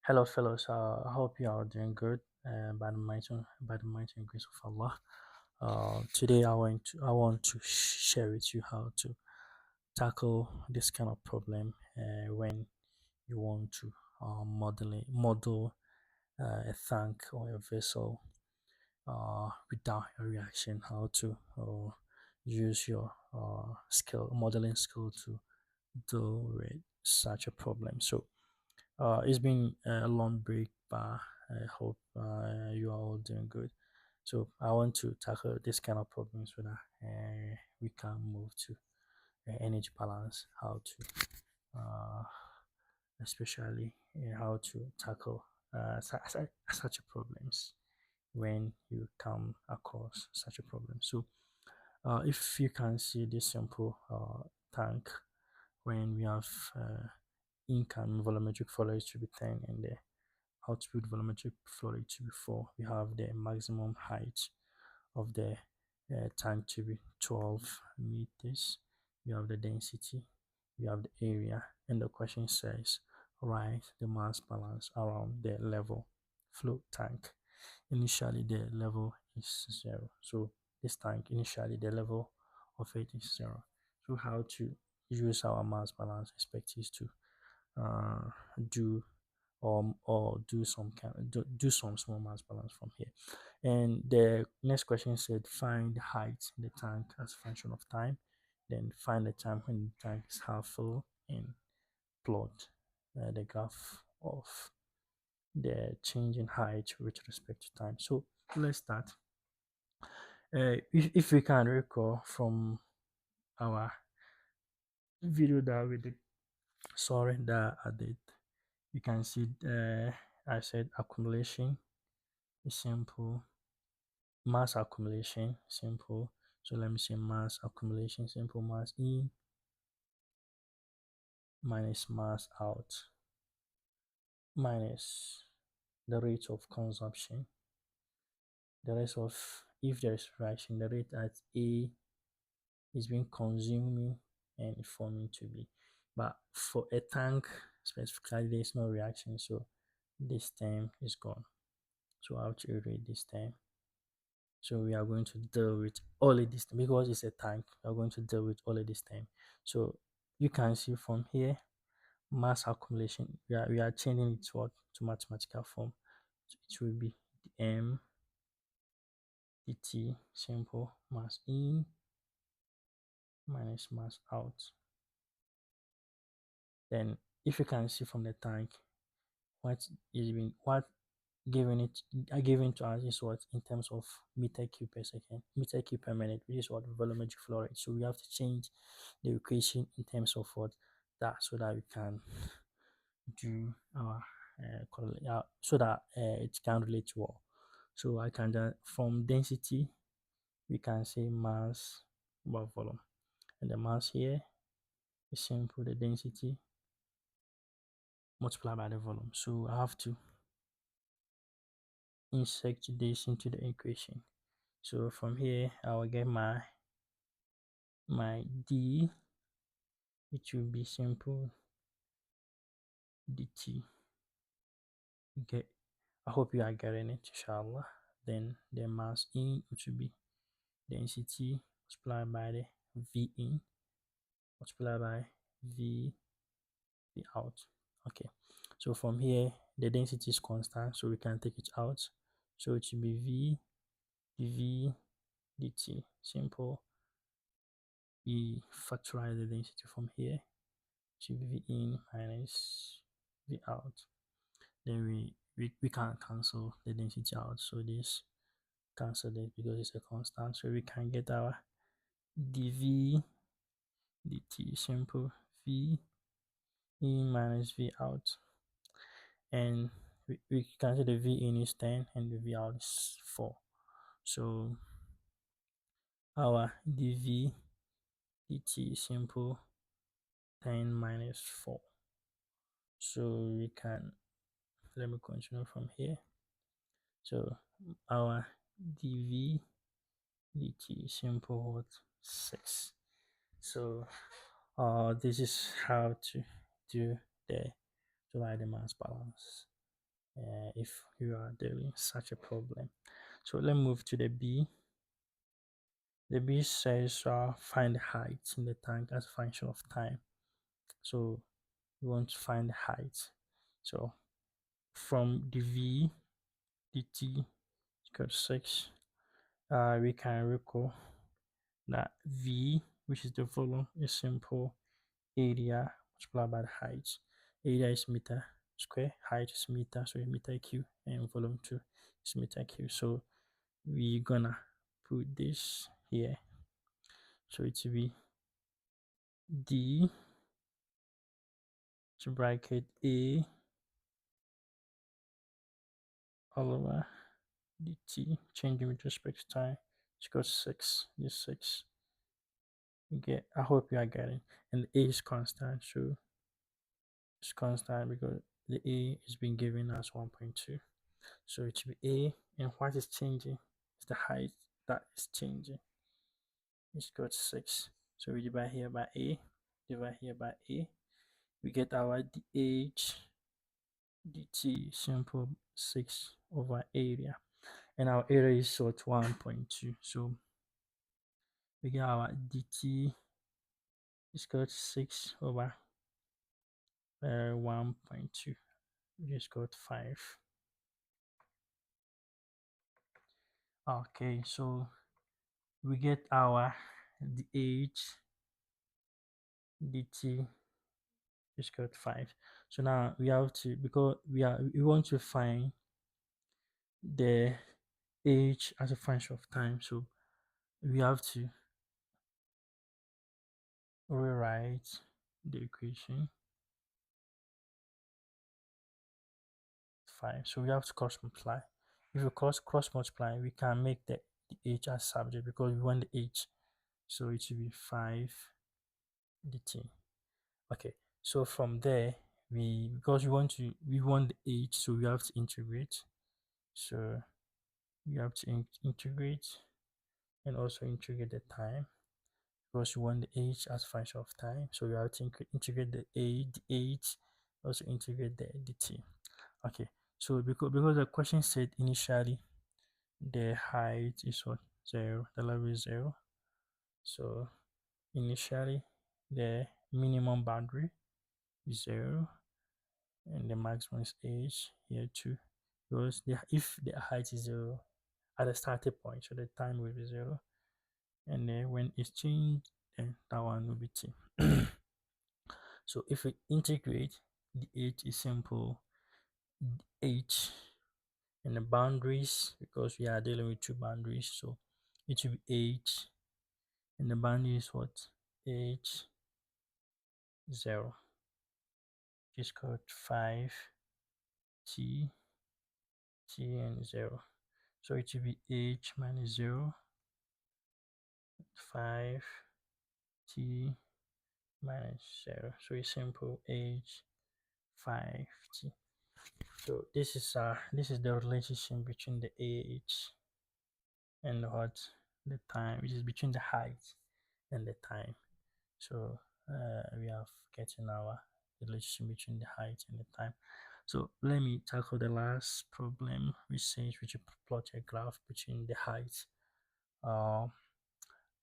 Hello, fellows. I hope you are doing good by the mighty and grace of Allah. Today, I want to share with you how to tackle this kind of problem when you want to model a tank or a vessel without a reaction. How to use your modeling skill to deal with such a problem. So it's been a long break, but I hope you are all doing good. So I want to tackle this kind of problems so that we can move to energy balance, how to, uh, especially how to tackle such a problems when you come across such a problem. So if you can see this simple tank when we have ink and volumetric flow to be 10 and the output volumetric flow rate to be 4. We have the maximum height of the tank to be 12 meters. We have the density, we have the area, and the question says write the mass balance around the level flow tank. Initially, the level is 0. So this tank, initially, the level of it is 0. So how to use our mass balance expect is to uh, do or do some small mass balance from here. And the next question said find the height in the tank as a function of time, then find the time when the tank is half full and plot the graph of the change in height with respect to time. So let's start. If we can recall from our video that we did, sorry, that I did, you can see I said accumulation is simple, mass accumulation simple. So let me say mass accumulation simple, mass in minus mass out minus the rate of consumption, the rate of, if there is fraction, the rate at A is being consuming and forming to B. But for a tank specifically, there is no reaction, so this term is gone. So I have to erase this term. So we are going to deal with all of this because it's a tank. We are going to deal with all of this time. So you can see from here mass accumulation. We are changing it to mathematical form. So it will be m dt simple mass in minus mass out. Then if you can see from the tank, what given to us is what in terms of meter cube per second, meter cube per minute, which is what volumetric flow rate. So we have to change the equation in terms of what that, so that we can do our so that it can relate well. So I can just, from density we can say mass over volume, and the mass here is simple, the density multiplied by the volume. So I have to insert this into the equation. So from here I will get my d, which will be simple dt. Okay, I hope you are getting it, inshallah. Then the mass in, which will be density multiplied by the v in multiplied by v out. Okay, so from here the density is constant, so we can take it out. So it should be v dv dt. Simple. We factorize the density from here to v in minus v out. Then we can cancel the density out, so this cancel it because it's a constant. So we can get our dv dt simple v in minus v out, and we can see the v in is 10 and the v out is 4. So our dv dt is simple 10 minus 4. So we can, let me continue from here. So our dv dt is simple what, 6. So this is how to do the to write the mass balance. if you are dealing such a problem. So let's move to the B. The B says find the height in the tank as a function of time. So you want to find the height. So from the V dt equal to 6, we can recall that V, which is the volume, is simple area multiplied by the height. Area is meter square, height is meter, so meter cube, and volume 2 is meter cube. So we're gonna put this here. So it will be D to bracket A all over dt, changing with respect to time, it's got 6, this 6. You get, I hope you are getting, and the A is constant, so it's constant because the A is being given as 1.2. So it should be A, and what is changing is the height that is changing. It's got 6. So we divide here by A, divide here by A. We get our dh dt simple 6 over area. And our area is what 1.2. So we get our dt is got 6 over 1.2. We just got 5. Okay, so we get our dh dt is got 5. So now we have to, because we want to find the age as a function of time, so we have to rewrite the equation 5. So we have to cross multiply. If we cross multiply, we can make the age as subject because we want the age. So it should be 5 dt. Okay, so from there, because we want the age, so we have to integrate. So we have to integrate and also integrate the time because we want the age as function of time. So we have to integrate the age, also integrate the dt. Okay, so because the question said initially the height is what 0, the level is 0. So initially the minimum boundary is 0 and the maximum is h here too, because if the height is 0 at the starting point, so the time will be 0, and then when it's changed, then that one will be t. So if we integrate, the h is simple h, and the boundaries, because we are dealing with two boundaries, so it will be h, and the boundary is what h 0 is called 5 t and 0. So it will be h minus 0, 5 t minus 0. So it's simple h 5t. So this is the relationship between the age and what the time, which is between the height and the time. So we have getting our relationship between the height and the time. So let me tackle the last problem, which says we should plot a graph between the height uh,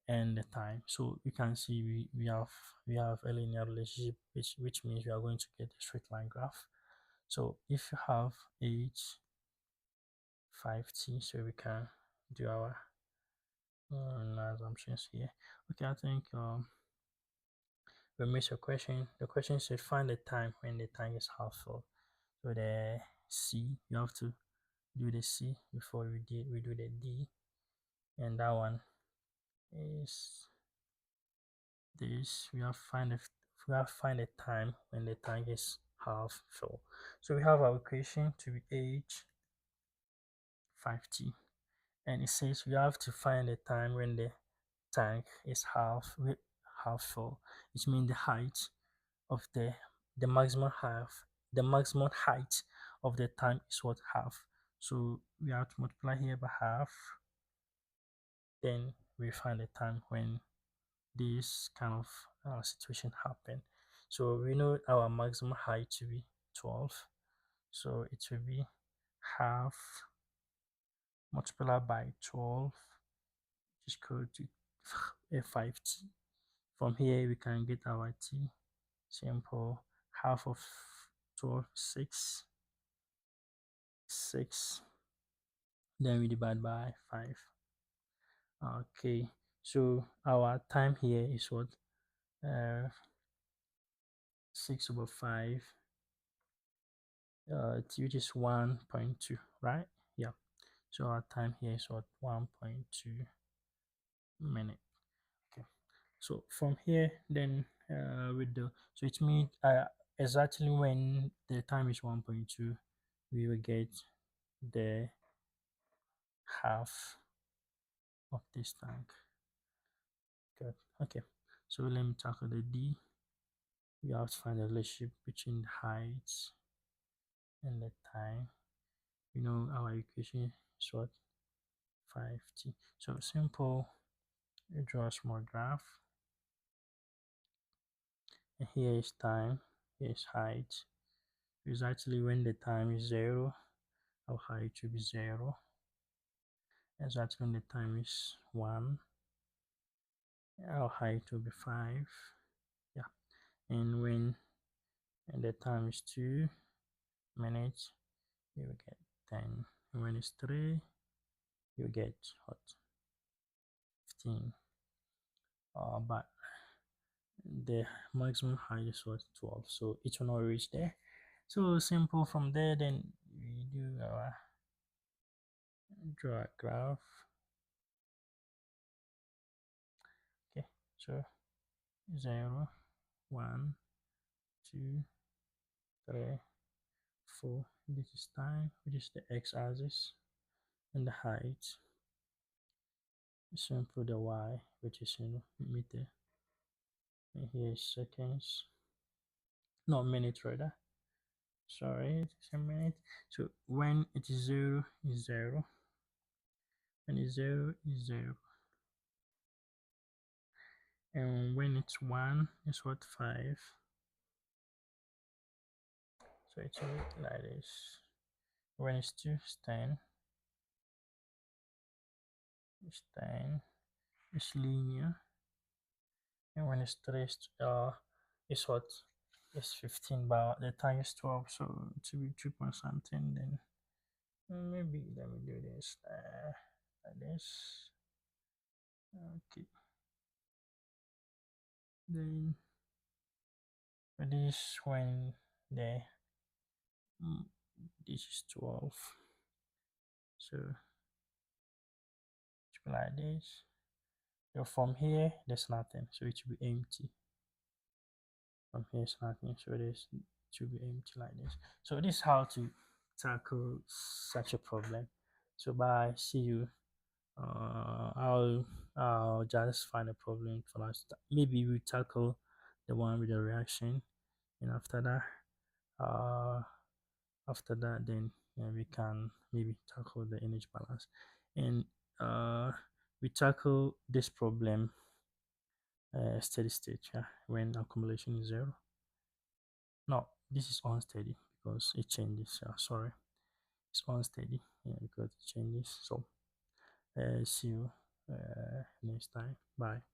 and the time. So you can see we have a linear relationship, which means we are going to get a straight line graph. So if you have h 5t, so we can do our assumptions here. Okay, I think we missed a question. The question said find the time when the tank is half full. So the C, you have to do the C before we do the D, and that one is this. We have find the time when the tank is half full. So we have our equation to be h 5t, and it says we have to find the time when the tank is half full, which means the height of the maximum half the maximum height of the tank is what half. So we have to multiply here by half, then we find the time when this kind of situation happen. So we know our maximum height to be 12, so it will be half multiplied by 12, which is equal to a 5t. From here, we can get our t. Simple. Half of 12, 6. 6. Then we divide by 5. Okay. So our time here is what? Uh, 6 over 5, which is 1.2, right? Yeah. So our time here is what? 1.2 minute. Okay. So from here, then with the so it means exactly when the time is 1.2, we will get the half of this tank. Good. Okay. So let me tackle the D. We have to find the relationship between the height and the time. You know our equation is what? 5t. So simple. You draw a small graph. And here is time. Here is height. It's actually when the time is 0, our height should be 0. Exactly when the time is 1, our height will be 5. Yeah. And when the time is 2 minutes, you will get 10. And when it's 3, you get what? 15. But the maximum height is what? 12. So it will not reach there. So simple from there, then we do our draw a graph. Okay, so 0, 1, 2, 3, 4. This is time, which is the x-axis, and the height. Simple the y, which is in meter, and here is seconds. No, minute rather. Sorry, it's a minute. So when it is 0 is 0, when it's 0 is 0, and when it's 1 is what? 5. So it's like this. When it's 2 it's 10. It's 10. It's linear. And when it's 3 it's what? It's 15, but the time is 12, so it will be 2 point something. Then maybe let me do this like this. Okay. Then for this, when the mm, this is 12, so it should be like this. So from here there's nothing, so it should be empty. From here it's nothing, so this should be empty like this. So this is how to tackle such a problem. So bye, see you. I'll just find a problem for us. Maybe we tackle the one with the reaction, and uh, after that, then we can maybe tackle the energy balance, and uh, we tackle this problem steady state. Yeah, when accumulation is 0. No, this is unsteady because it changes. Sorry, it's unsteady, yeah, because it changes. So see you next time. Bye.